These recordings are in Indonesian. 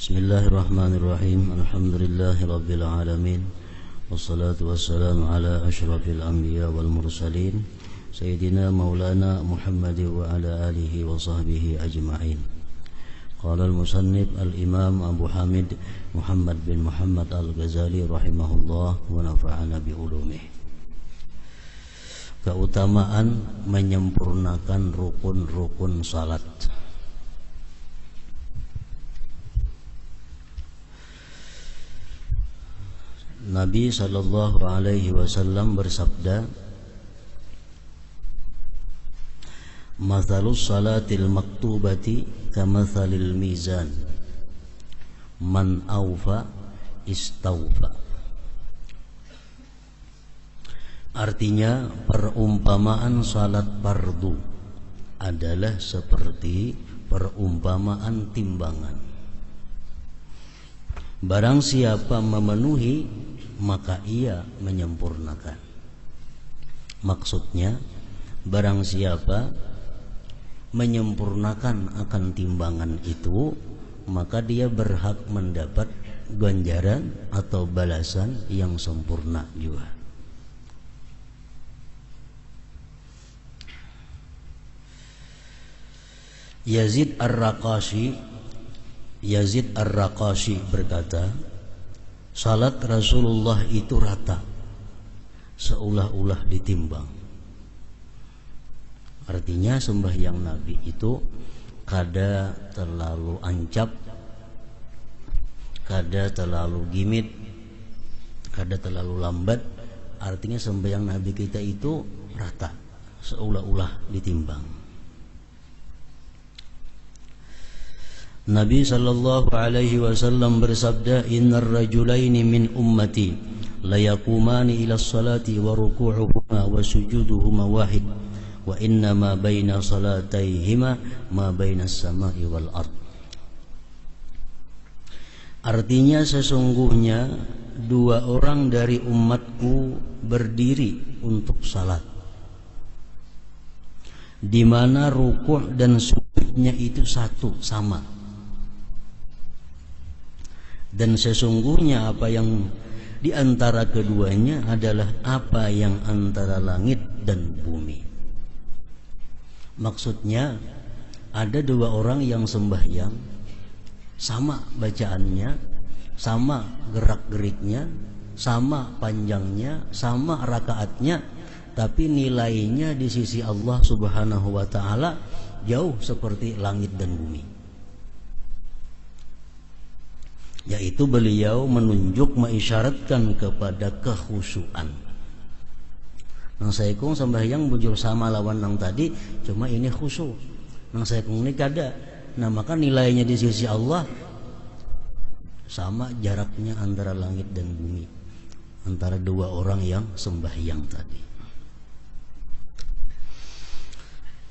Bismillahirrahmanirrahim. Alhamdulillahirabbil alamin. Wassalatu wassalamu ala asyrafil anbiya wal mursalin sayyidina maulana Muhammad wa ala alihi wa sahbihi ajma'in. Qala al-musannif al-imam Abu Hamid Muhammad bin Muhammad al-Ghazali rahimahullah wa nafa'ana bi ulumih. Keutamaan menyempurnakan rukun-rukun salat. Nabi sallallahu alaihi wasallam bersabda, "Mathalus salatil maktubati kamathalil mizan, man awfa istawfa." Artinya, perumpamaan salat fardu adalah seperti perumpamaan timbangan. Barang siapa memenuhi, maka ia menyempurnakan. Maksudnya, barang siapa menyempurnakan akan timbangan itu, maka dia berhak mendapat ganjaran atau balasan yang sempurna juga. Yazid Ar-Raqashi berkata, salat Rasulullah itu rata, seolah-olah ditimbang. Artinya sembahyang Nabi itu kada terlalu ancap, kada terlalu gimit, kada terlalu lambat. Artinya sembahyang Nabi kita itu rata, seolah-olah ditimbang. Nabi sallallahu alaihi wasallam bersabda, "Innar rajulaini min ummati la yaqumani ila salati wa ruku'uhuma wa sujuduhuma wahid wa inna ma baina salataihima ma baina as-sama'i wal ard." Artinya, sesungguhnya dua orang dari umatku berdiri untuk salat, di mana ruku' dan sujudnya itu satu, sama. Dan sesungguhnya apa yang di antara keduanya adalah apa yang antara langit dan bumi. Maksudnya, ada dua orang yang sembahyang, sama bacaannya, sama gerak-geriknya, sama panjangnya, sama rakaatnya, tapi nilainya di sisi Allah Subhanahu wa ta'ala jauh seperti langit dan bumi. Yaitu beliau menunjuk, mengisyaratkan kepada kekhusyuan. Nang saya kong sembahyang bujur sama lawan nang tadi, cuma ini khusyuk. Nang saya kong ini kada. Nah, maka nilainya di sisi Allah sama jaraknya antara langit dan bumi, antara dua orang yang sembahyang tadi.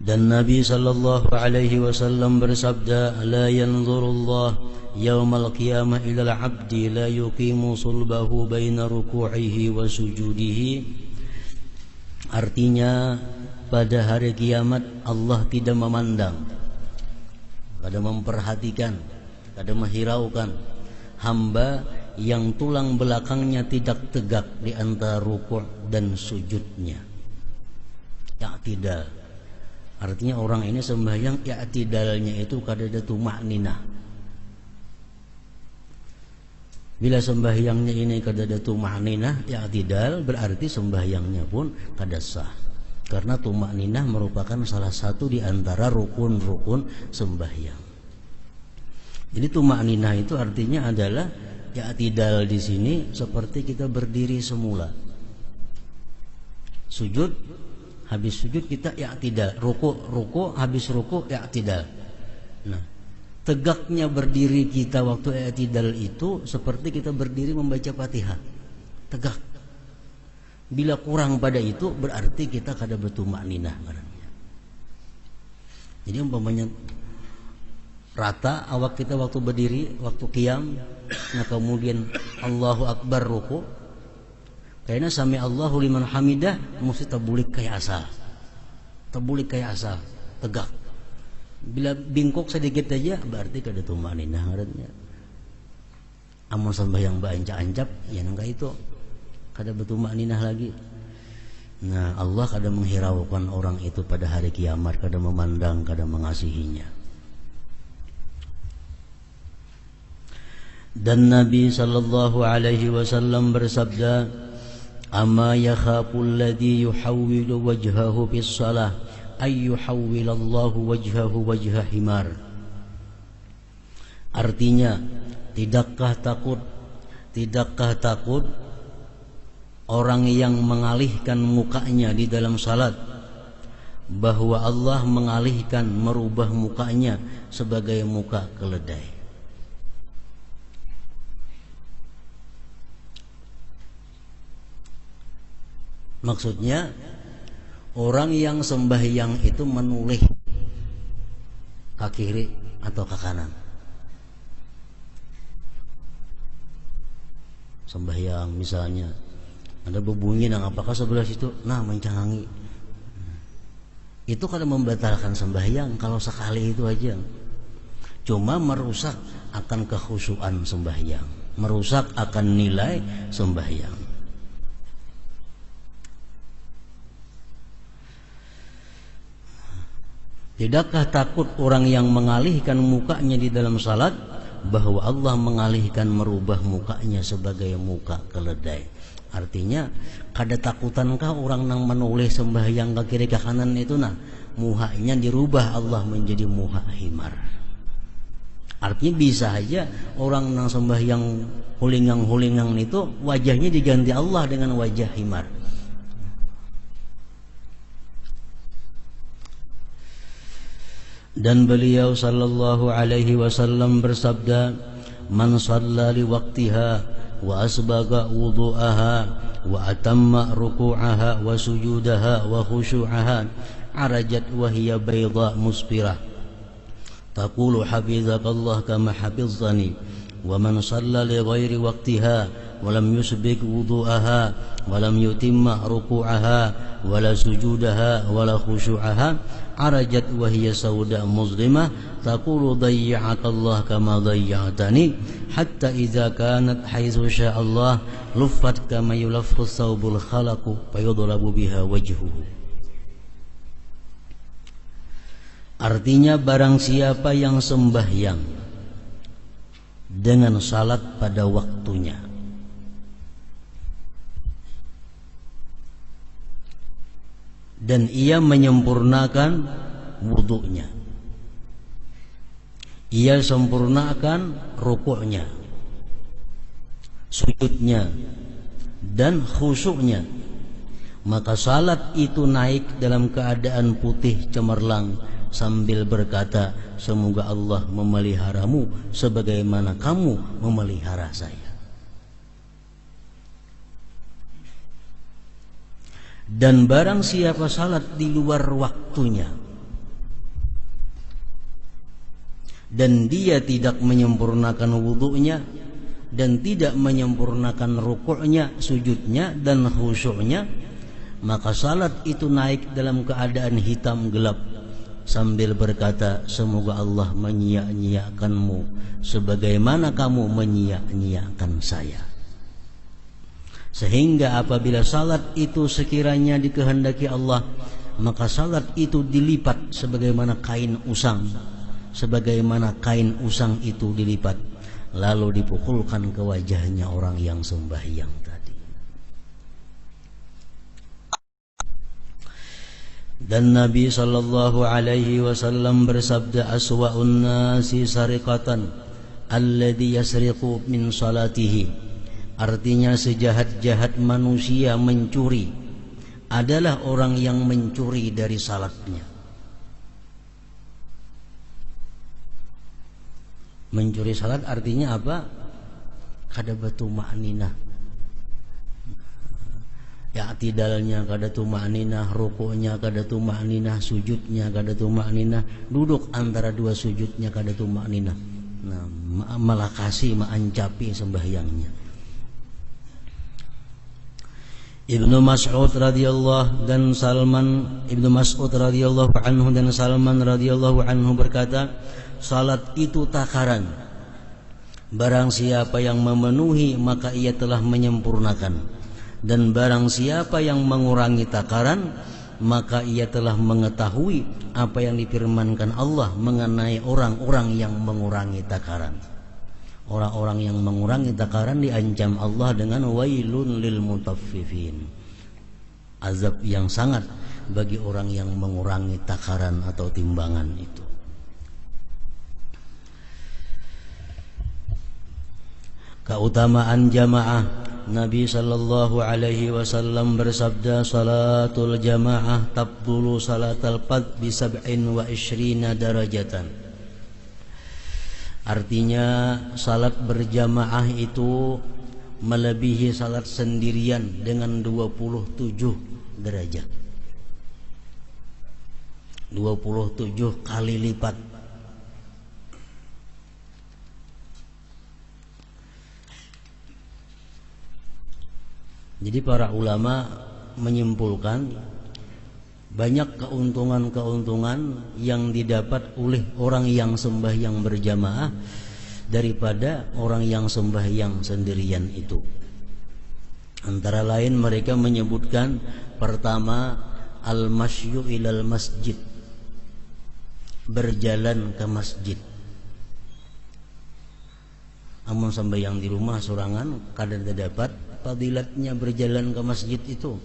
Dan Nabi sallallahu alaihi wasallam bersabda, "La yanzurullah yaumal qiyamah ilal abdi la yuqimu sulbahu baina ruku'ihi wa sujudihi." Artinya, pada hari kiamat Allah tidak memandang, kada memperhatikan, kada menghiraukan hamba yang tulang belakangnya tidak tegak di antara ruku' dan sujudnya. I'tidal. Artinya orang ini sembahyang i'tidalnya itu kada ada tumakninah. Bila sembahyangnya ini kada ada tumakninah, i'tidal, berarti sembahyangnya pun kada sah. Karena tumakninah merupakan salah satu di antara rukun-rukun sembahyang. Jadi tumakninah itu artinya adalah i'tidal di sini seperti kita berdiri semula. Sujud, habis sujud kita i'tidal, ruku habis ruku i'tidal. Nah, tegaknya berdiri kita waktu i'tidal itu seperti kita berdiri membaca Fatihah. Tegak. Bila kurang pada itu berarti kita kada bertumakninah barangnya. Jadi umpamanya rata awak kita waktu berdiri, waktu qiyam, nah kemudian Allahu Akbar ruku, karena sami Allahu liman hamidah mesti tabulik kayak asal. Tabulik kayak asal, tegak. Bila bingkok sedikit aja berarti kada tumaninah ngarannya. Amun sembahyang baancap-ancap ya enggak itu kada bertumakninah lagi. Nah, Allah kada menghiraukan orang itu pada hari kiamat, kada memandang, kada mengasihinya. Dan Nabi sallallahu alaihi wasallam bersabda, "Amma yakhaful ladzi yuhawwilu wajhahu bis shalah ay yuhawwilallahu wajhahu wajha himar." Artinya, tidakkah takut orang yang mengalihkan mukanya di dalam salat bahwa Allah mengalihkan, merubah mukanya sebagai muka keledai. Maksudnya orang yang sembahyang itu menoleh ke kiri atau ke kanan. Sembahyang misalnya ada berbunyi nang apakah sebelah situ nah mencangangi. Itu kada membatalkan sembahyang kalau sekali itu aja. Cuma merusak akan kekhusyuan sembahyang, merusak akan nilai sembahyang. Tidakkah takut orang yang mengalihkan mukanya di dalam salat bahwa Allah mengalihkan, merubah mukanya sebagai muka keledai? Artinya kada takutankah orang yang menoleh sembahyang ke kiri ke kanan itu muhanya dirubah Allah menjadi muha himar. Artinya bisa aja orang yang sembahyang hulingang-hulingang itu wajahnya diganti Allah dengan wajah himar. Dan beliau sallallahu alaihi wasallam bersabda, "Man shalla li waqtiha wa asbaga wudu'aha wa atamma ruku'aha wa sujudaha wa khusyu'aha arajat wa hiya bayda musfirah taqulu hafizakallah kama hafizani wa man shalla li ghairi waqtiha wa lam yusbik wudu'aha wa lam yutimma ruku'aha wa la sujudaha wa la khusyu'aha arajat wa hiya sauda muslimah taqulu dayya'akallah kama dayya'tani hatta idza kanat haitsu sya'allah luffat kama yulaffu thawbul khalaqu fayudlabu biha wajhuhu." Artinya barang siapa yang sembahyang dengan salat pada waktunya dan ia menyempurnakan wudunya, ia sempurnakan rukuknya, sujudnya dan khusyuknya, maka salat itu naik dalam keadaan putih cemerlang sambil berkata, "Semoga Allah memeliharamu sebagaimana kamu memelihara saya." Dan barang siapa salat di luar waktunya dan dia tidak menyempurnakan wudunya dan tidak menyempurnakan rukuknya, sujudnya dan khusyuknya, maka salat itu naik dalam keadaan hitam gelap sambil berkata, "Semoga Allah menyia-nyiakanmu sebagaimana kamu menyia-nyiakan saya." Sehingga apabila salat itu sekiranya dikehendaki Allah, maka salat itu dilipat sebagaimana kain usang, sebagaimana kain usang itu dilipat lalu dipukulkan ke wajahnya orang yang sembahyang tadi. Dan Nabi sallallahu alaihi wasallam bersabda, "Aswa'un nasi sariqatan alladhi yasriqu min salatihi." Artinya sejahat-jahat manusia mencuri adalah orang yang mencuri dari salatnya. Mencuri salat artinya apa? Kada batumakninah. I'tidalnya kada tumakninah, rukuknya kada tumakninah, sujudnya kada tumakninah, duduk antara dua sujudnya kada tumakninah. Nah, malakasi maancapi sembahyangnya. Ibnu Mas'ud radhiyallahu dan Salman Ibnu Mas'ud radhiyallahu anhu dan Salman radhiyallahu anhu berkata, salat itu takaran Barang siapa yang memenuhi maka ia telah menyempurnakan, dan barang siapa yang mengurangi takaran maka ia telah mengetahui apa yang difirmankan Allah mengenai orang-orang yang mengurangi takaran. Orang-orang yang mengurangi takaran diancam Allah dengan wailun lil mutaffifin, azab yang sangat bagi orang yang mengurangi takaran atau timbangan itu. Keutamaan jamaah, Nabi sallallahu alaihi wasallam bersabda, salatul jamaah tabdulu salatal fard bi 27 darajatan. Artinya salat berjamaah itu melebihi salat sendirian dengan 27 derajat. 27 kali lipat. Jadi para ulama menyimpulkan banyak keuntungan-keuntungan yang didapat oleh orang yang sembahyang berjamaah daripada orang yang sembahyang sendirian itu. Antara lain mereka menyebutkan, pertama, al-masyu ilal masjid, berjalan ke masjid. Amun sembahyang di rumah sorangan kadang dapat fadilatnya berjalan ke masjid itu.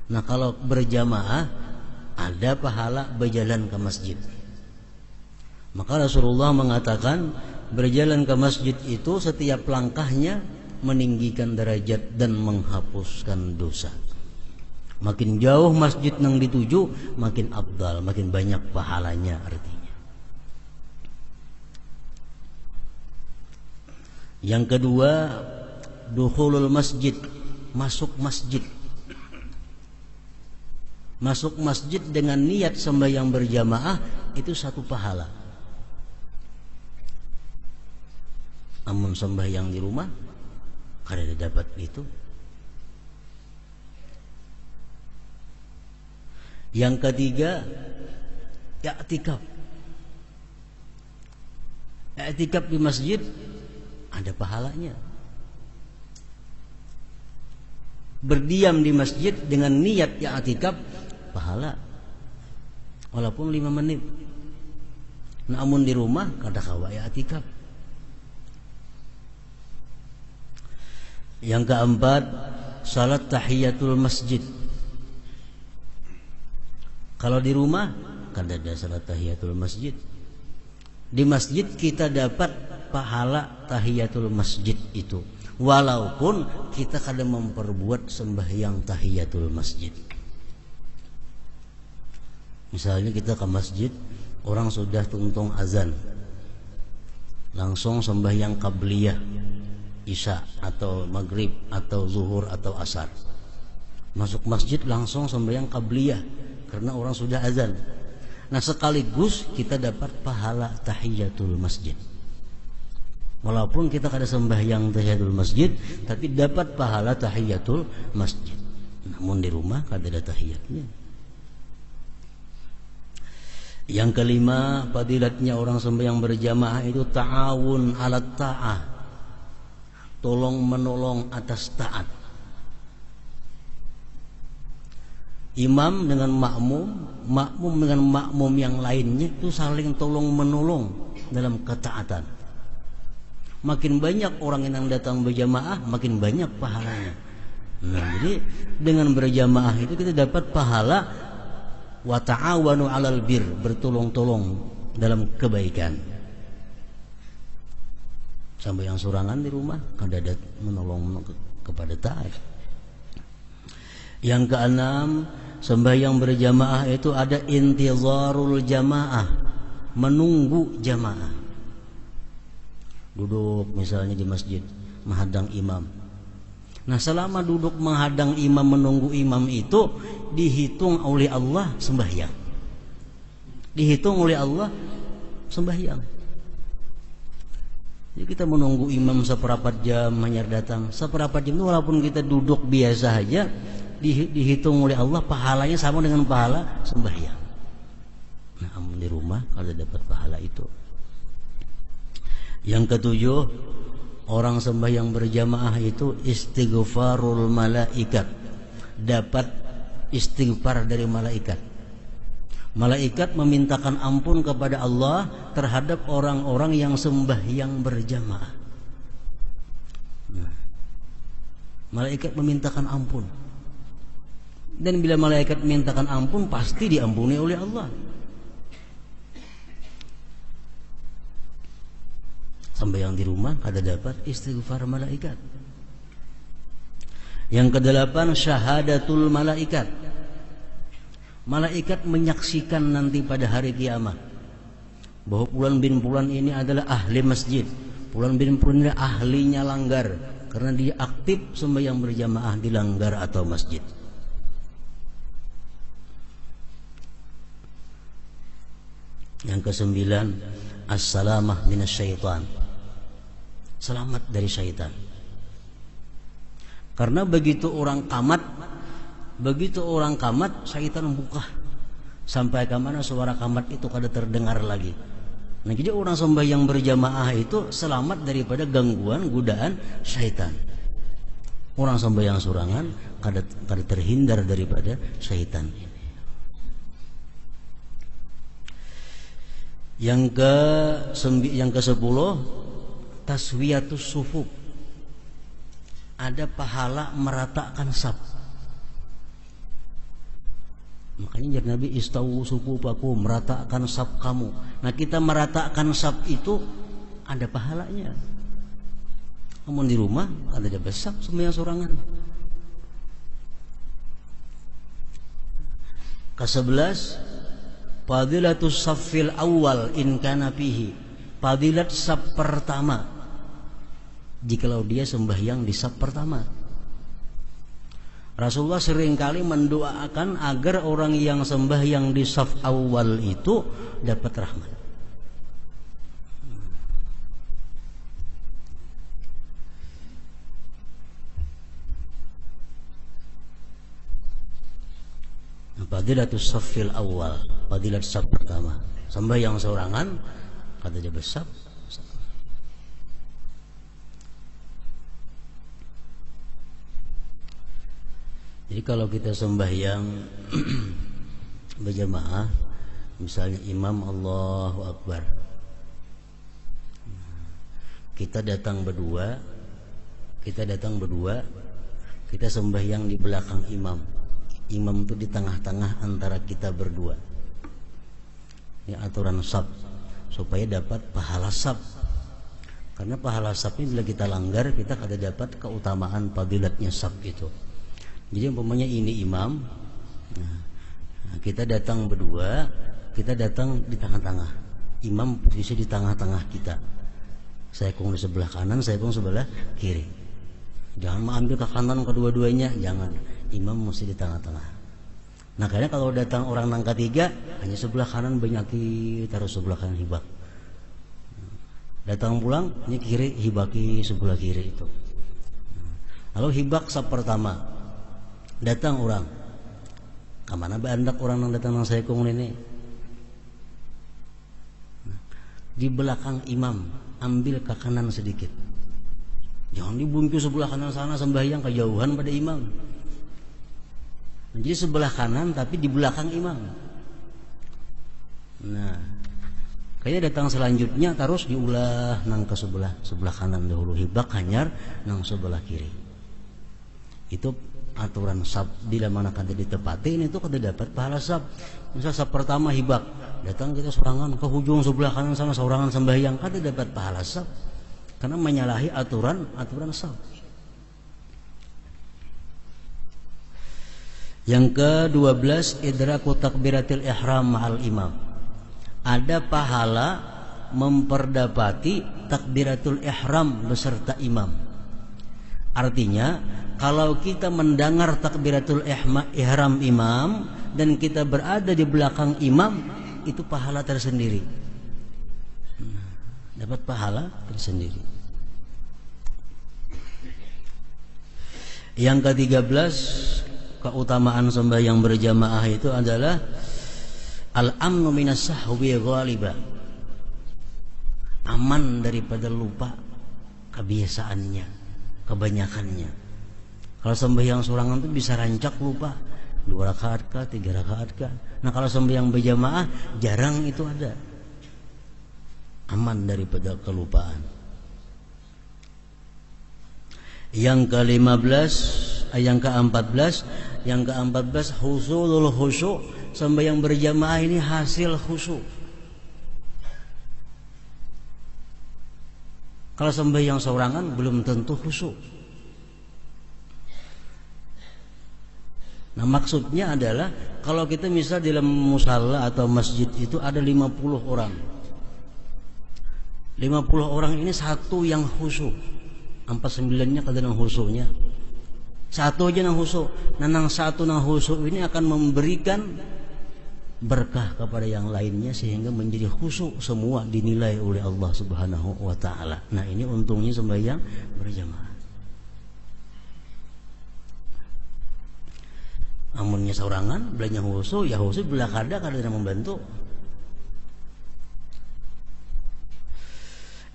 Nah, kalau berjamaah ada pahala berjalan ke masjid. Maka Rasulullah mengatakan berjalan ke masjid itu setiap langkahnya meninggikan derajat dan menghapuskan dosa. Makin jauh masjid yang dituju, makin afdal, makin banyak pahalanya artinya. Yang kedua, dukhulul masjid, masuk masjid. Masuk masjid dengan niat sembahyang berjamaah itu satu pahala. Amun sembahyang di rumah kada dapat itu. Yang ketiga, i'tikaf. I'tikaf di masjid ada pahalanya. Berdiam di masjid dengan niat i'tikaf pahala walaupun 5 menit. Namun di rumah kada kawa i'tikaf. Yang keempat, salat tahiyatul masjid. Kalau di rumah kada ada salat tahiyatul masjid. Di masjid kita dapat pahala tahiyatul masjid itu, walaupun kita kadang memperbuat sembahyang tahiyatul masjid. Misalnya kita ke masjid, orang sudah tuntung azan, langsung sembahyang qabliyah, isya atau maghrib atau zuhur atau asar. Masuk masjid langsung sembahyang qabliyah karena orang sudah azan. Nah, sekaligus kita dapat pahala tahiyatul masjid. Walaupun kita kada sembahyang tahiyatul masjid, tapi dapat pahala tahiyatul masjid. Namun di rumah kada ada tahiyatnya. Yang kelima, fadilatnya orang sembahyang berjamaah itu ta'awun 'alat ta'ah, tolong menolong atas taat. Imam dengan makmum, makmum dengan makmum yang lainnya itu saling tolong menolong dalam ketaatan. Makin banyak orang yang datang berjamaah, makin banyak pahalanya. Nah, jadi dengan berjamaah itu kita dapat pahala wa ta'awanu 'alal bir, bertolong-tolong dalam kebaikan. Sampai yang surangan di rumah kada ada menolong kepada taat. Yang keenam, sembahyang berjamaah itu ada intizarul jamaah, menunggu jamaah. Duduk misalnya di masjid menghadang imam. Nah, selama duduk menghadang imam menunggu imam itu dihitung oleh Allah sembahyang. Dihitung oleh Allah sembahyang. Jadi kita menunggu imam seperempat jam hanya datang. Seperempat jam itu walaupun kita duduk biasa saja, dihitung oleh Allah pahalanya sama dengan pahala sembahyang. Nah, di rumah kalau dapat pahala itu. Yang ketujuh, orang sembahyang berjamaah itu istighfarul malaikat, dapat istighfar dari malaikat. Malaikat memintakan ampun kepada Allah terhadap orang-orang yang sembahyang berjamaah. Nah, malaikat memintakan ampun. Dan bila malaikat memintakan ampun, pasti diampuni oleh Allah. Sembahyang di rumah kada dapat istighfar malaikat. Yang kedelapan, syahadatul malaikat. Malaikat menyaksikan nanti pada hari kiamat bahwa Fulan bin Fulan ini adalah ahli masjid, Fulan bin Fulan ini ahlinya langgar, karena dia aktif sembahyang berjamaah di langgar atau masjid. Yang kesembilan, as-salamah minasyaitan, selamat dari syaitan. Karena begitu orang kamat, syaitan buka sampai ke mana suara kamat itu kada terdengar lagi. Nah, jadi orang sembahyang berjamaah itu selamat daripada gangguan godaan syaitan. Orang sembahyang sorangan kada terhindar daripada syaitan. Yang ke-10, taswiyatus sufuf. Ada pahala meratakan saf. Makanya jadi Nabi istawu sufufakum, meratakan saf kamu. Nah, kita meratakan saf itu ada pahalanya. Namun di rumah ada saf sembahyang sorangan. Ke-11, fadilatus saffil awal in kana fihi. Fadilat saf pertama, jikalau dia sembahyang di saf pertama. Rasulullah seringkali mendoakan agar orang yang sembahyang di saf awal itu dapat rahmat. Fadilatus saffil awal, fadilat saf pertama. Sembahyang sorangan kada ada saf. Jadi kalau kita sembahyang berjamaah, misalnya imam Allahu Akbar, kita datang berdua, kita sembahyang di belakang imam. Imam itu di tengah-tengah antara kita berdua. Ini aturan saf supaya dapat pahala saf. Karena pahala saf ini bila kita langgar, kita kada dapat keutamaan fadilatnya saf itu. Jadi umpamanya ini imam, nah, kita datang berdua, kita datang di tengah-tengah. Imam posisi di tengah-tengah kita. Saya kong di sebelah kanan, saya kong sebelah kiri. Jangan mengambil ke kanan kedua-duanya, jangan. Imam mesti di tengah-tengah. Nah, karena kalau datang orang nang ketiga, hanya sebelah kanan banyak taruh sebelah kanan hibak. Datang pulang, ini kiri hibaki sebelah kiri itu. Lalu hibak saf pertama. Datang orang, kemana bandak orang yang datang nang saya kong ini? Di belakang imam, ambil ke kanan sedikit. Jangan dibungkus sebelah kanan sana sembahyang kejauhan pada imam. Jadi sebelah kanan tapi di belakang imam. Nah, kayaknya datang selanjutnya terus diulah nang ke sebelah kanan dahulu, hibak hanyar nang sebelah kiri. Itu aturan saf. Bila mana kada ditepatin itu kada dapat pahala saf. Misal saf pertama hibak, datang kita sorangan ke hujung sebelah kanan sama sorangan sembahyang, kada dapat pahala saf karena menyalahi aturan saf. Yang ke-12, idraku takbiratil ihram ma'al imam. Ada pahala memperdapati takbiratul ihram beserta imam. Artinya, kalau kita mendengar takbiratul ihram imam dan kita berada di belakang imam, itu pahala tersendiri. Dapat pahala tersendiri. Yang ke-13, keutamaan sembahyang berjamaah itu adalah al-amnu minas sahwi ghaliba. aman daripada lupa kebiasaannya, kebanyakannya. Kalau sembahyang sorangan itu bisa rancak lupa 2 rakaat kah, 3 rakaat kah. Nah kalau sembahyang berjamaah jarang itu ada, aman daripada kelupaan. Yang ke-15, yang ke-14 husulul khusyuk. Sembahyang berjamaah ini hasil khusyuk. Kalau sembahyang sorangan belum tentu khusyuk. Nah maksudnya adalah kalau kita misal di dalam musalla atau masjid itu ada 50 orang. 50 orang ini satu yang khusyuk. 49-nya kadang khusyuknya. Satu aja nang khusyuk. Nah nang satu nang khusyuk ini akan memberikan berkah kepada yang lainnya sehingga menjadi khusyuk semua dinilai oleh Allah Subhanahu wa taala. Nah ini untungnya sembahyang berjamaah. Amunnya sorangan belanja khusyuk, ya khusyuk belah kada membantu.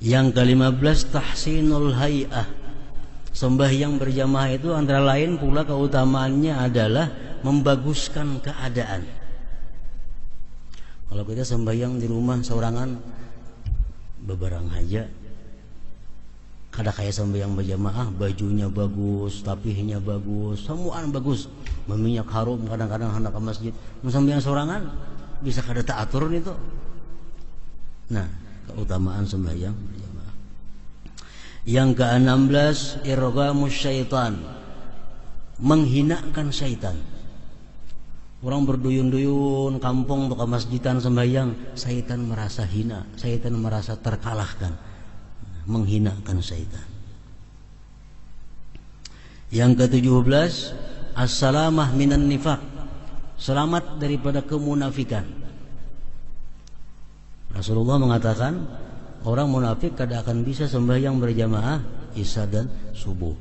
Yang ke-15 tahsinul hay'ah. Sembahyang berjamaah itu antara lain pula keutamaannya adalah membaguskan keadaan. Kalau kita sembahyang di rumah sorangan beberang aja, kada kayak sembahyang berjamaah, bajunya bagus, tapihnya bagus, semuaan bagus, meminyak harum kadang-kadang hendak ke masjid. Sembahyang sorangan bisa kada tak atur itu. Nah, keutamaan sembahyang berjamaah. Yang ke-16 irghamus syaitan, menghinakan syaitan. Orang berduyun-duyun kampung ke masjidan sembahyang, syaitan merasa hina, syaitan merasa terkalahkan, menghinakan syaitan. Yang ke-17 as-salamah minan nifaq, selamat daripada kemunafikan. Rasulullah mengatakan orang munafik kada akan bisa sembahyang berjamaah isya dan subuh.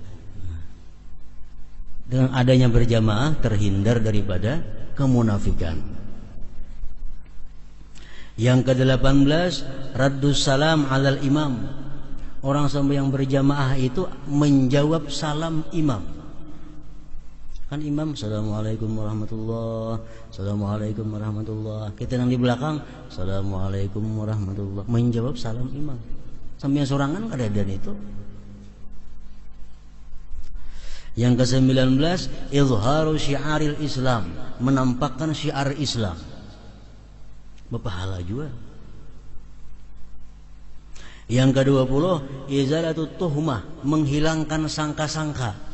Dengan adanya berjamaah terhindar daripada kemunafikan. Yang ke-18 raddus salam alal imam. Orang sembahyang berjamaah itu menjawab salam imam. Kan imam assalamualaikum warahmatullah, assalamualaikum warahmatullah. Kita yang di belakang assalamualaikum warahmatullah, menjawab salam imam. Sembahyang sorangan kada ada itu. Yang ke-19 izharu syiaril Islam, menampakkan syiar Islam, berpahala juga. Yang ke-20 izalatut tuhmah, menghilangkan sangka-sangka.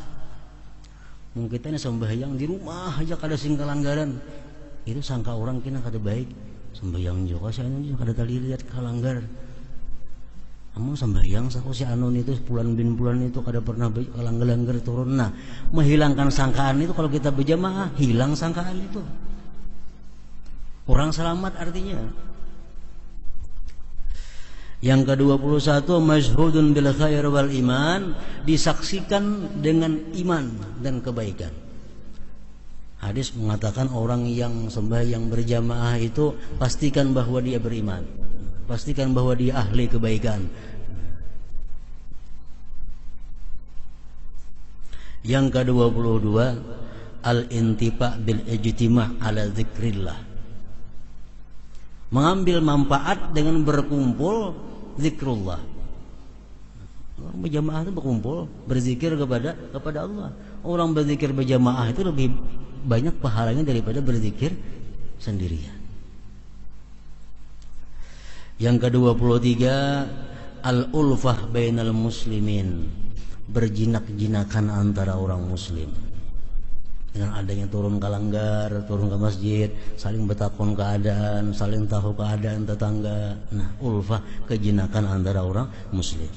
Mungkin kita ini sembahyang di rumah aja kada sing kelanggaran, itu sangka orang kena kada baik. Sembahyang juga saya ini kada tali lihat kelanggar. Amun sembahyang saku si anon itu bulan bin bulan itu kada pernah kelanggar turun. Nah, menghilangkan sangkaan itu kalau kita berjamaah hilang sangkaan itu. Orang selamat artinya. Yang ke-21 masyhudun bil khair wal iman, disaksikan dengan iman dan kebaikan. Hadis mengatakan orang yang sembahyang berjamaah itu pastikan bahwa dia beriman, pastikan bahwa dia ahli kebaikan. Yang ke-22 al-intifa bil ijtima' ala dzikrillah, mengambil manfaat dengan berkumpul zikrullah. Orang berjamaah itu berkumpul berzikir kepada Allah. Orang berzikir berjamaah itu lebih banyak pahalanya daripada berzikir sendirian. Yang ke-23 al-ulfah bainal muslimin, berjinak-jinakan antara orang muslim. Dengan adanya turun kalanggar, turun ke masjid, saling bertakon keadaan, saling tahu keadaan tetangga. Nah, ulfah, kejinakan antara orang muslim.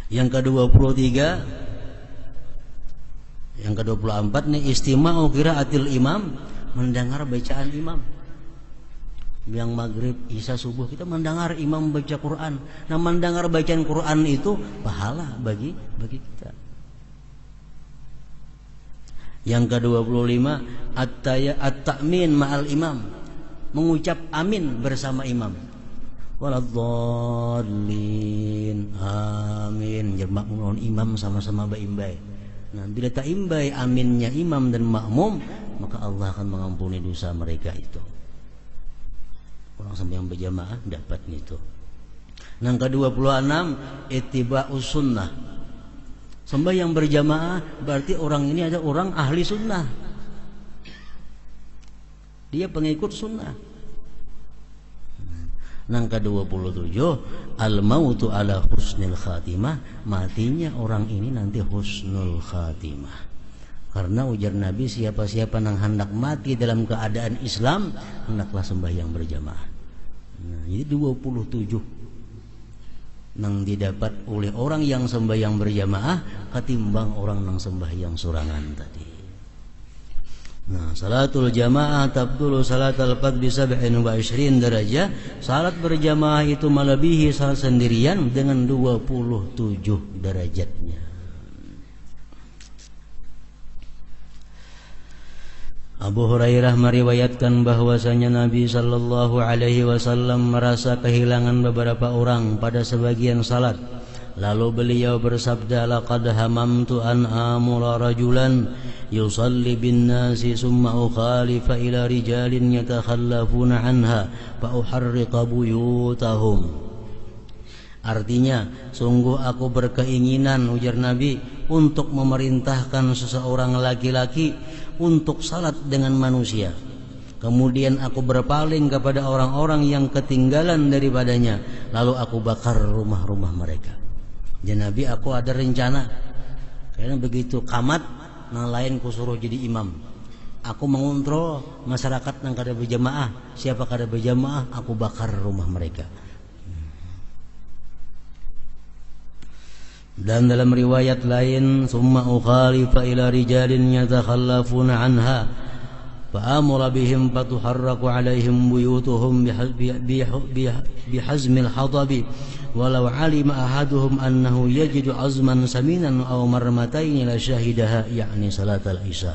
Yang ke-23, yang ke-24 nih istima'u qiraatil imam, mendengar bacaan imam. Yang maghrib, isya, subuh kita mendengar imam baca Quran. Nah, mendengar bacaan Quran itu pahala bagi kita. Yang ke-25 at-ta'min ma'al imam, mengucap amin bersama imam. Waladhdallin, amin. Jadi makmum imam sama-sama baimbai. Nah, bila tak imbai aminnya imam dan makmum, maka Allah akan mengampuni dosa mereka itu. Orang sembahyang berjamaah dapat itu. Yang ke-26, ittiba'us sunnah. Sembahyang berjamaah berarti orang ini ada orang ahli sunnah. Dia pengikut sunnah. Yang ke-27, al-mautu ala husnil khatimah. Matinya orang ini nanti husnul khatimah. Karena ujar Nabi, siapa-siapa yang hendak mati dalam keadaan Islam, hendaklah sembahyang berjamaah. Nah, jadi 27 yang didapat oleh orang yang sembahyang berjamaah ketimbang orang yang sembahyang sorangan tadi. Nah, salatul jamaah tabdulu salatul fard bi 27 derajat. Salat berjamaah itu melebihi salat sendirian dengan 27 derajatnya. Abu Hurairah meriwayatkan bahwasanya Nabi sallallahu alaihi wasallam merasa kehilangan beberapa orang pada sebagian salat. Lalu beliau bersabda, laqad hamamtu an amura rajulan yusalli bin nasi summa ukhalifa ila rijalin yatakhallafuna anha fa uharriqa buyutahum. Artinya, sungguh aku berkeinginan, ujar Nabi, untuk memerintahkan seseorang laki-laki untuk salat dengan manusia. Kemudian aku berpaling kepada orang-orang yang ketinggalan daripadanya, lalu aku bakar rumah-rumah mereka. Ya Nabi, aku ada rencana. Karena begitu kamat, yang lain kusuruh jadi imam. Aku mengontrol masyarakat yang kada berjamaah. Siapa kada berjamaah, aku bakar rumah mereka. Dan dalam riwayat lain, summa ukhalifa ila rijalin yatakhallafuna anha fa amara bihim fatuharraqu alaihim buyutuhum bihazmil hatabi walau alima ahaduhum annahu yajidu azman saminan aw marmataini la syahidaha, yakni salatal isya.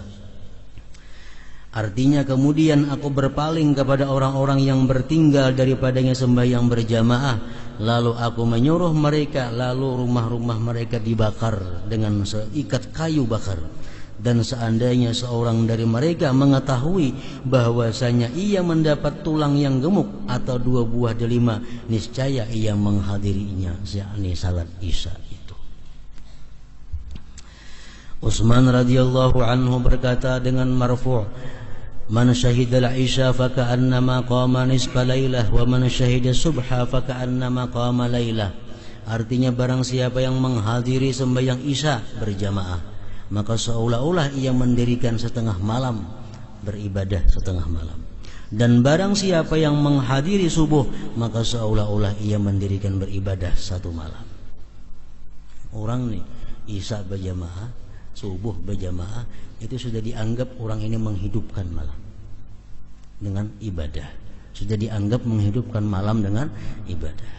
Artinya, kemudian aku berpaling kepada orang-orang yang bertinggal daripadanya sembahyang berjamaah, lalu aku menyuruh mereka, lalu rumah-rumah mereka dibakar dengan seikat kayu bakar. Dan seandainya seorang dari mereka mengetahui bahwasanya ia mendapat tulang yang gemuk atau 2 buah delima, niscaya ia menghadirinya, yakni salat isya itu. Utsman radhiyallahu anhu berkata dengan marfu', man syahidal isya faka'annama qama nisfa lailah wa man syahida subha faka'annama qama lailah. Artinya, barang siapa yang menghadiri sembahyang isya berjamaah, maka seolah-olah ia mendirikan setengah malam, beribadah setengah malam. Dan barang siapa yang menghadiri subuh, maka seolah-olah ia mendirikan beribadah 1 malam. Orang nih isya berjamaah, subuh berjamaah, itu sudah dianggap orang ini menghidupkan malam dengan ibadah. Sudah dianggap menghidupkan malam dengan ibadah.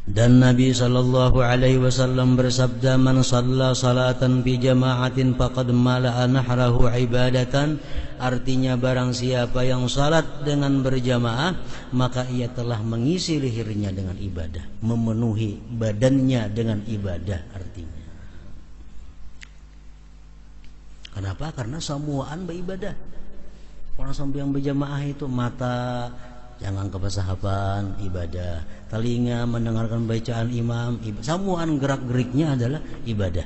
Dan Nabi sallallahu alaihi wasallam bersabda, man shalla salatan fi jama'atin faqad mala'a nahrahu ibadatan. Artinya, barang siapa yang salat dengan berjamaah, maka ia telah mengisi lehernya dengan ibadah, memenuhi badannya dengan ibadah. Artinya, kenapa? Karena semuaan beribadah. Orang sembahyang berjamaah itu mata jangan kepasahapan, ibadah. Telinga mendengarkan bacaan imam, semuaan gerak-geriknya adalah ibadah.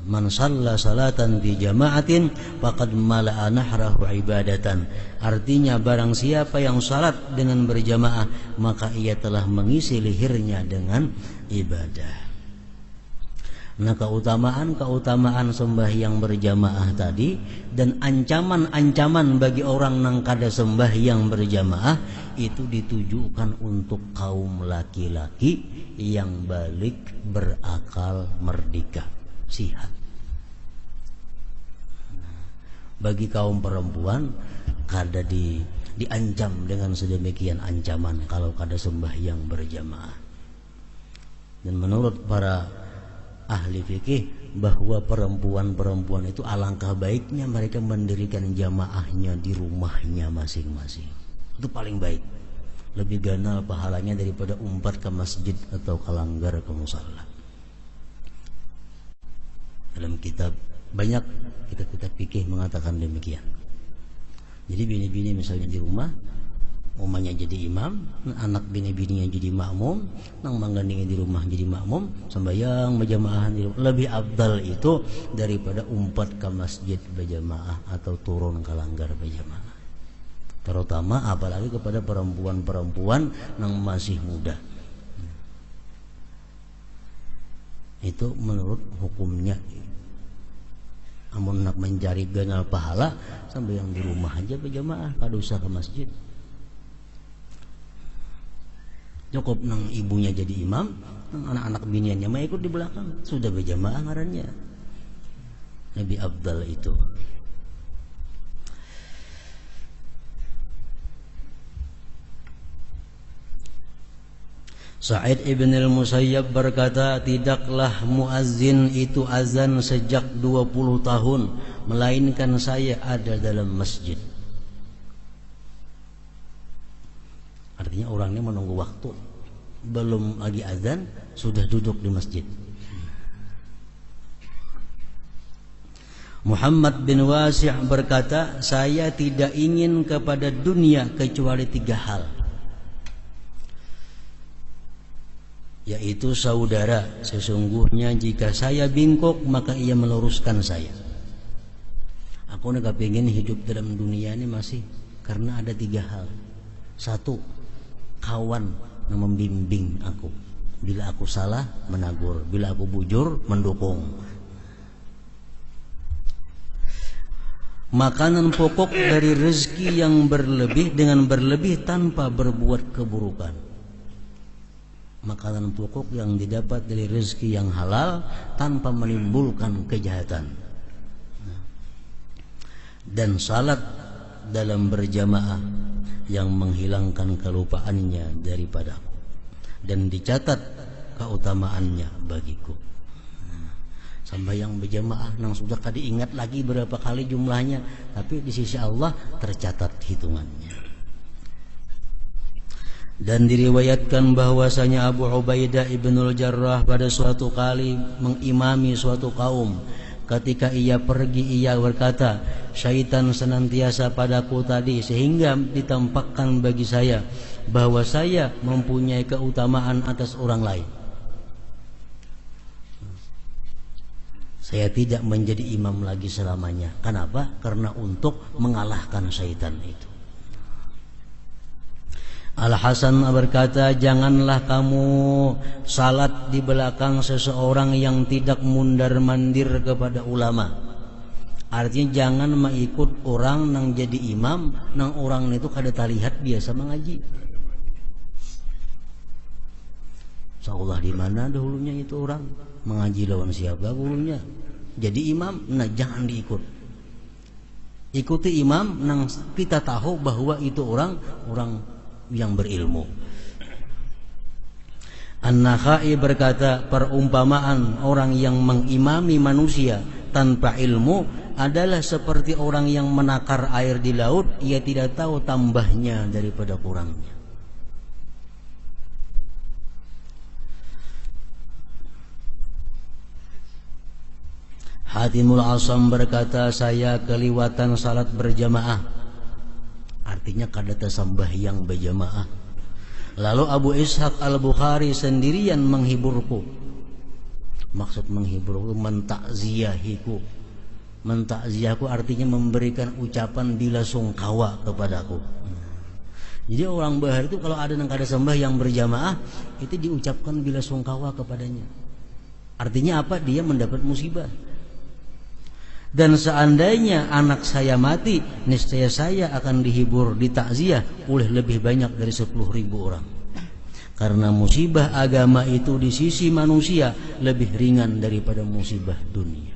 Man shalla salatan fi jama'atin faqad mala'a nahrahu ibadatan. Artinya, barang siapa yang salat dengan berjamaah, maka ia telah mengisi lehernya dengan ibadah. Nah, keutamaan sembahyang berjamaah tadi dan ancaman-ancaman bagi orang yang kada sembahyang berjamaah itu ditujukan untuk kaum laki-laki yang balik, berakal, merdeka, sihat. Bagi kaum perempuan kada diancam dengan sedemikian ancaman kalau kada sembahyang berjamaah. Dan menurut para ahli fikih bahwa perempuan-perempuan itu alangkah baiknya mereka mendirikan jamaahnya di rumahnya masing-masing. Itu paling baik. Lebih ganal pahalanya daripada umpat ke masjid atau kelanggar ke musalla. Dalam kitab banyak kitab-kitab fikih mengatakan demikian. Jadi bini-bini misalnya di rumah, umahnya jadi imam, anak bini-bininya jadi makmum, nang manggandingnya di rumah jadi makmum, sembahyang berjamaah di rumah. Lebih afdal itu daripada umpat ke masjid berjamaah atau turun ke langgar berjamaah. Terutama apalagi kepada perempuan-perempuan yang masih muda. Itu menurut hukumnya. Amun nak mencari ganal pahala sampai yang di rumah aja berjamaah, kada usah ke masjid. Cukup nang ibunya jadi imam, nang anak-anak biniannya mah ikut di belakang, sudah berjamaah ngarannya. Lebih afdal itu. Sa'id ibn al-Musayyab berkata, tidaklah muazzin itu azan sejak 20 tahun, melainkan saya ada dalam masjid. Artinya orangnya menunggu waktu, belum lagi azan sudah duduk di masjid. Muhammad bin Wasi' berkata, saya tidak ingin kepada dunia kecuali 3 hal, yaitu saudara. Sesungguhnya jika saya bingkok maka ia meluruskan saya. Aku nak kepingin hidup dalam dunia ini masih karena ada 3 hal. 1, kawan yang membimbing aku. Bila aku salah menegur, bila aku bujur mendukung. Makanan pokok dari rezeki yang berlebih dengan berlebih tanpa berbuat keburukan. Makanan pokok yang didapat dari rezeki yang halal tanpa menimbulkan kejahatan. Dan salat dalam berjamaah yang menghilangkan kelupaannya daripadaku dan dicatat keutamaannya bagiku. Sambayang berjamaah nang sudah kada ingat lagi berapa kali jumlahnya, tapi di sisi Allah tercatat hitungannya. Dan diriwayatkan bahwasanya Abu Ubaidah ibnul Jarrah pada suatu kali mengimami suatu kaum. Ketika ia pergi, ia berkata, syaitan senantiasa padaku tadi sehingga ditampakkan bagi saya bahwa saya mempunyai keutamaan atas orang lain. Saya tidak menjadi imam lagi selamanya. Kenapa? Karena untuk mengalahkan syaitan itu. Al-Hasan berkata, janganlah kamu salat di belakang seseorang yang tidak mundar-mandir kepada ulama. Artinya jangan mengikut orang nang jadi imam, nang orang itu kada terlihat biasa mengaji. Seolah di mana dahulunya itu orang mengaji lawan siapa gurunya. Jadi imam, nah jangan diikut. Ikuti imam nang kita tahu bahwa itu orang yang berilmu. An-Nakhai berkata, perumpamaan orang yang mengimami manusia tanpa ilmu adalah seperti orang yang menakar air di laut, ia tidak tahu tambahnya daripada kurangnya. Hatimul Asam berkata, saya keliwatan salat berjamaah. Artinya kada tersambahyang berjamaah. Lalu Abu Ishaq Al-Bukhari sendirian menghiburku. Maksud menghiburku, mentakziyahiku. Mentakziyahiku artinya memberikan ucapan bila sungkawa kepadaku. Jadi orang bahar itu kalau ada yang kada sembahyang berjamaah, itu diucapkan bila sungkawa kepadanya. Artinya apa? Dia mendapat musibah. Dan seandainya anak saya mati, niscaya saya akan dihibur, ditakziah oleh lebih banyak dari 10.000 orang. Karena musibah agama itu di sisi manusia lebih ringan daripada musibah dunia.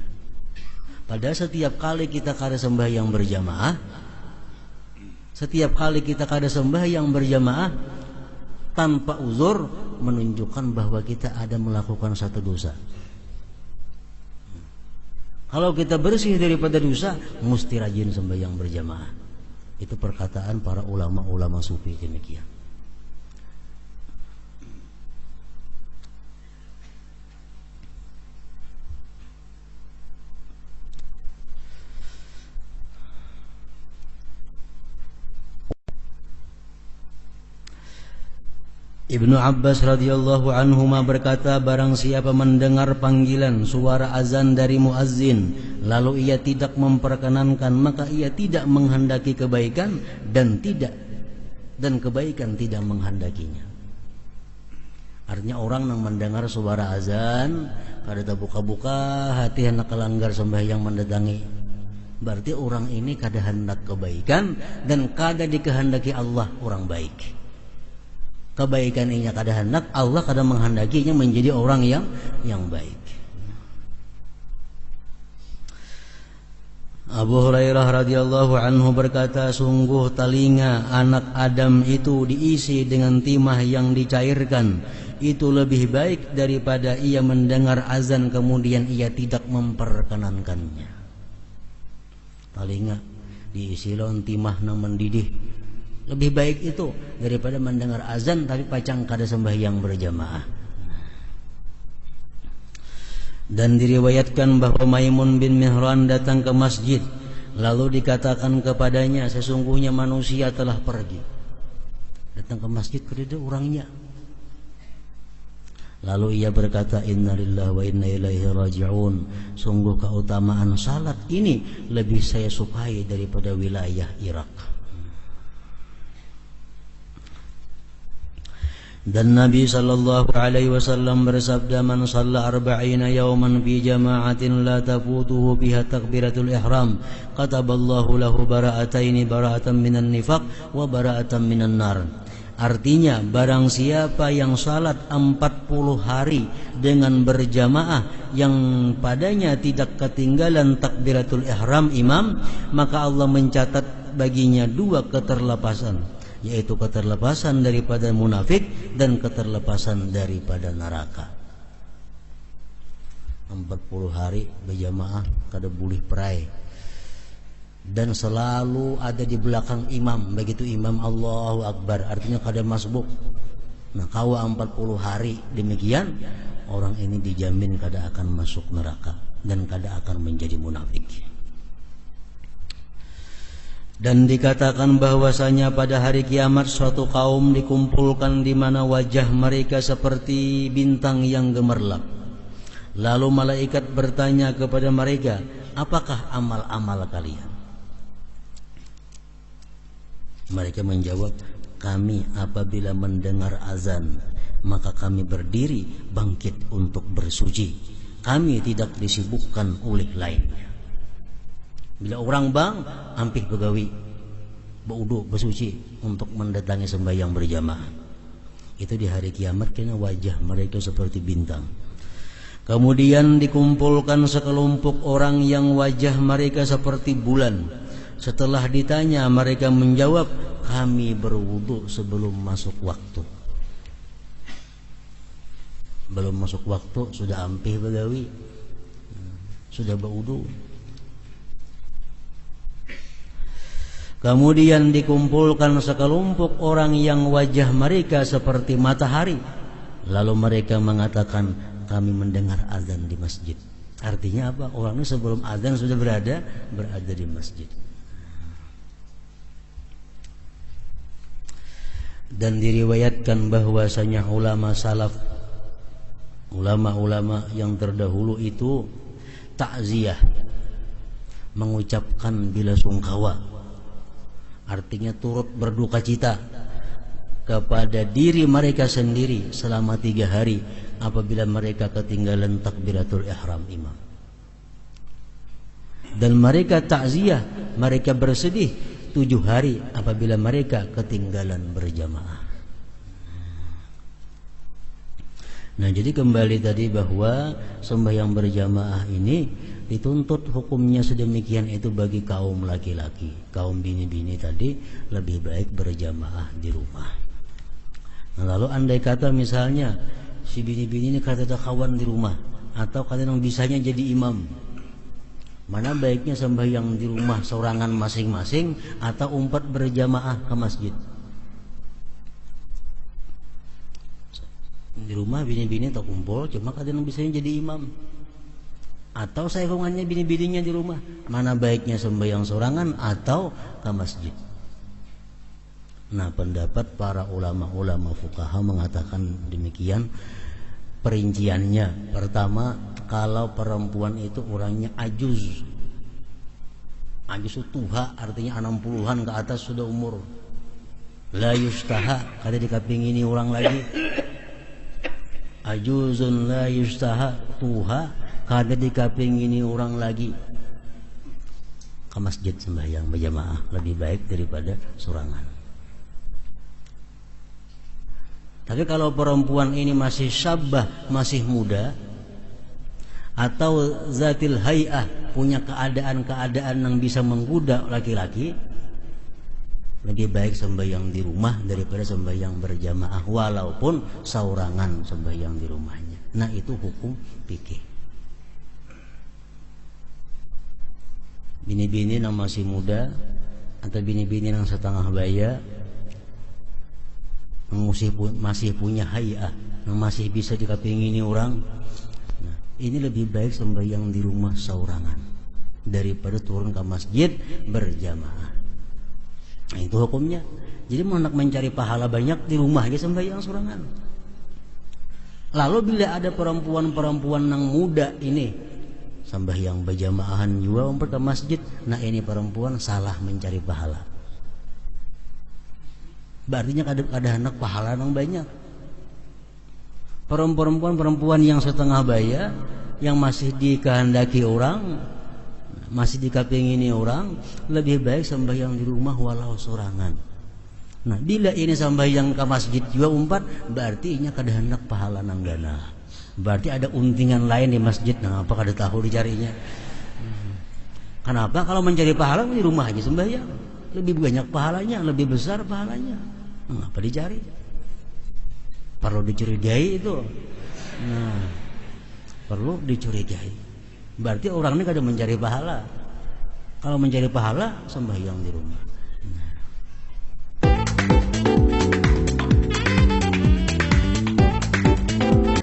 Pada setiap kali kita kada sembahyang berjamaah, tanpa uzur menunjukkan bahwa kita ada melakukan satu dosa. Kalau kita bersih daripada dosa, mesti rajin sembahyang berjamaah. Itu perkataan para ulama-ulama sufi demikian. Ibnu Abbas radhiyallahu anhuma berkata, barang siapa mendengar panggilan suara azan dari muazzin lalu ia tidak memperkenankan, maka ia tidak menghendaki kebaikan dan kebaikan tidak menghendakinya. Artinya orang yang mendengar suara azan kada buka-buka hati hendak kelanggar sembahyang mendatangi, berarti orang ini kada hendak kebaikan dan kada dikehendaki Allah orang baik. Kebaikan ini kada hendak, Allah kada menghendakinya menjadi orang yang baik. Abu Hurairah radhiyallahu anhu berkata, sungguh telinga anak Adam itu diisi dengan timah yang dicairkan, itu lebih baik daripada ia mendengar azan kemudian ia tidak memperkenankannya. Telinga diisi lawan timah nang mendidih, lebih baik itu daripada mendengar azan tapi pacang kada sembahyang berjamaah. Dan diriwayatkan bahwa Maimun bin Mihran datang ke masjid, lalu dikatakan kepadanya, sesungguhnya manusia telah pergi. Datang ke masjid kepada orangnya. Lalu ia berkata, innalillahi wa inna ilaihi raji'un. Sungguh keutamaan salat ini lebih saya sukai daripada wilayah Irak. Dan Nabi sallallahu alaihi wasallam bersabda, man shalla arba'ina yawman fi jama'atin la tafutuhu biha takbiratul ihram kataballahu lahu bara'ataini, bara'atan minan nifaq wa bara'atan minan nar. Artinya, barang siapa yang salat 40 hari dengan berjamaah yang padanya tidak ketinggalan takbiratul ihram imam, maka Allah mencatat baginya 2 keterlepasan, yaitu keterlepasan daripada munafik dan keterlepasan daripada neraka. 40 hari berjamaah kada boleh perai, dan selalu ada di belakang imam. Begitu imam Allahu Akbar, artinya kada masbuk. Nah, kawa 40 hari demikian, orang ini dijamin kada akan masuk neraka dan kada akan menjadi munafik. Dan dikatakan bahwasanya pada hari kiamat suatu kaum dikumpulkan di mana wajah mereka seperti bintang yang gemerlap. Lalu malaikat bertanya kepada mereka, apakah amal-amal kalian? Mereka menjawab, kami apabila mendengar azan maka kami berdiri bangkit untuk bersuci. Kami tidak disibukkan oleh lainnya. Bila orang bang, ampih begawi, berwudu, bersuci untuk mendatangi sembahyang berjamaah. Itu di hari kiamat, karena wajah mereka seperti bintang. Kemudian dikumpulkan sekelompok orang yang wajah mereka seperti bulan. Setelah ditanya, mereka menjawab, kami berwudu sebelum masuk waktu. Belum masuk waktu sudah ampih begawi, sudah berwudu. Kemudian dikumpulkan sekelompok orang yang wajah mereka seperti matahari. Lalu mereka mengatakan, kami mendengar azan di masjid. Artinya apa? Orangnya sebelum azan sudah berada di masjid. Dan diriwayatkan bahwasanya ulama salaf, ulama-ulama yang terdahulu itu takziah, mengucapkan bila sungkawa, artinya turut berduka cita kepada diri mereka sendiri selama 3 hari apabila mereka ketinggalan takbiratul ihram imam. Dan mereka takziah, mereka bersedih 7 hari apabila mereka ketinggalan berjamaah. Nah, jadi kembali tadi bahwa sembahyang berjamaah ini dituntut hukumnya sedemikian itu bagi kaum laki-laki. Kaum bini-bini tadi lebih baik berjamaah di rumah. Nah, lalu andai kata misalnya si bini-bini ini kata ada kawan di rumah, atau kadang bisanya jadi imam, Mana baiknya sembahyang di rumah sorangan masing-masing atau umpat berjamaah ke masjid? Di rumah bini-bini tak kumpul, cuma kadang bisa jadi imam. Atau saingannya bini-bininya di rumah. Mana baiknya sembahyang sorangan atau ke masjid? Nah, pendapat para ulama-ulama fuqaha mengatakan demikian. Perinciannya, pertama, kalau perempuan itu orangnya ajuz. Ajuz itu tuha, artinya 60-an ke atas sudah umur. La yustaha, kada dikapingini orang lagi. Ajuzun la yustaha, tuha, kada dikapingini orang lagi. Ke masjid sembahyang berjamaah lebih baik daripada sorangan. Tapi kalau perempuan ini masih syabah, masih muda, atau zatil hay'ah, punya keadaan-keadaan yang bisa menggoda laki-laki, lebih baik sembahyang di rumah daripada sembahyang berjamaah, walaupun saurangan sembahyang di rumahnya. Nah, itu hukum fikih. Bini-bini yang masih muda atau bini-bini yang setengah baya, masih punya hay'ah, yang masih bisa dikapingini orang, nah, ini lebih baik sembahyang di rumah saurangan daripada turun ke masjid berjamaah. Nah, itu hukumnya. Jadi mau nak mencari pahala banyak, di rumah aja sembahyang saurangan. Lalu bila ada perempuan-perempuan yang muda ini sembahyang berjamaahan juga umpat ke masjid, nah ini perempuan salah mencari pahala. Berarti ada anak pahala yang banyak. Perempuan yang setengah baya, yang masih dikehendaki orang, masih dikapingini orang, lebih baik sembahyang di rumah walau sorangan. Nah, bila ini sembahyang ke masjid juga umpat, berarti ini kada hendak pahala nang gana. Berarti ada untingan lain di masjid, nah apa kada tahu dicarinya. Kenapa? Kalau mencari pahala di rumah aja sembahyang, lebih banyak pahalanya, lebih besar pahalanya. Apa dicari? Perlu dicurigai itu. Nah, perlu dicurigai. Berarti orang ini kadang mencari pahala. Kalau mencari pahala, sembahyang di rumah.